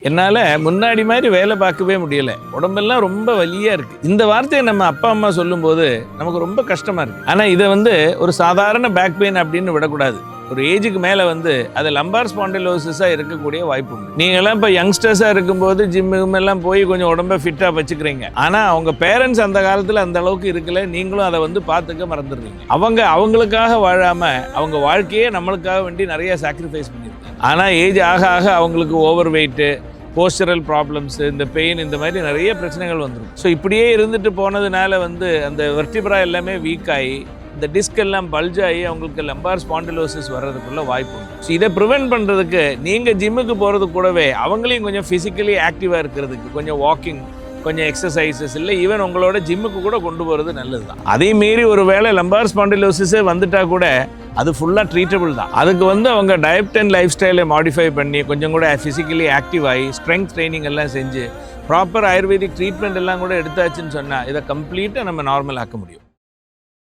என்னால் முன்னாடி மாதிரி வேலை பார்க்கவே முடியலை. உடம்பெல்லாம் ரொம்ப வலியாக இருக்குது. இந்த வார்த்தையை நம்ம அப்பா அம்மா சொல்லும்போது நமக்கு ரொம்ப கஷ்டமாக இருக்குது. ஆனால் இதை ஒரு சாதாரண பேக் பெயின் அப்படின்னு விடக்கூடாது. ஒரு ஏஜுக்கு மேலே அது லம்பார் ஸ்பாண்டிலோசிஸாக இருக்கக்கூடிய வாய்ப்பு உண்டு. நீங்கள்லாம் இப்போ யங்ஸ்டர்ஸாக இருக்கும்போது ஜிம்முமெல்லாம் போய் கொஞ்சம் உடம்பை ஃபிட்டாக வச்சுக்கிறீங்க. ஆனால் அவங்க பேரண்ட்ஸ் அந்த காலத்தில் அந்த அளவுக்கு இருக்கல. நீங்களும் அதை பார்த்துக்க மறந்துடுறீங்க. அவங்களுக்காக வாழாமல் அவங்க வாழ்க்கையே நம்மளுக்காக வேண்டி நிறைய சாக்ரிஃபைஸ் பண்ணியிருக்காங்க. ஆனால் ஏஜ் ஆக ஆக அவங்களுக்கு ஓவர் வெயிட்டு, போஸ்டரல் ப்ராப்ளம்ஸு, இந்த பெயின், இந்த மாதிரி நிறைய பிரச்சனைகள் வந்துடும். ஸோ இப்படியே இருந்துட்டு போனதுனால அந்த வெர்டிப்ரா எல்லாமே வீக் ஆகி இந்த டிஸ்க் எல்லாம் பல்ஜ் ஆகி அவங்களுக்கு லம்பார் ஸ்பாண்டிலோசிஸ் வர்றதுக்குள்ள வாய்ப்பு உண்டு. ஸோ இதை ப்ரிவென்ட் பண்ணுறதுக்கு நீங்கள் ஜிம்முக்கு போகிறது கூடவே அவங்களையும் கொஞ்சம் ஃபிசிக்கலி ஆக்டிவாக இருக்கிறதுக்கு கொஞ்சம் வாக்கிங், கொஞ்சம் எக்ஸசைசஸ், இல்லை ஈவன் உங்களோட ஜிம்முக்கு கூட கொண்டு போகிறது நல்லது தான். அதே மீறி ஒரு வேளை லம்பார் ஸ்பாண்டிலோசிஸே வந்துட்டா கூட அது ஃபுல்லாக ட்ரீட்டபிள் தான். அதுக்கு அவங்க டயட் அண்ட் லைஃப் ஸ்டைலை மாடிஃபை பண்ணி கொஞ்சம் கூட ஃபிசிக்கலி ஆக்டிவ் ஆகி ஸ்ட்ரென்த் ட்ரைனிங் எல்லாம் செஞ்சு ப்ராப்பர் ஆயுர்வேதிக் ட்ரீட்மெண்ட் எல்லாம் கூட எடுத்தாச்சுன்னு சொன்னால் இதை கம்ப்ளீட்டாக நம்ம நார்மல் ஆக்க முடியும்.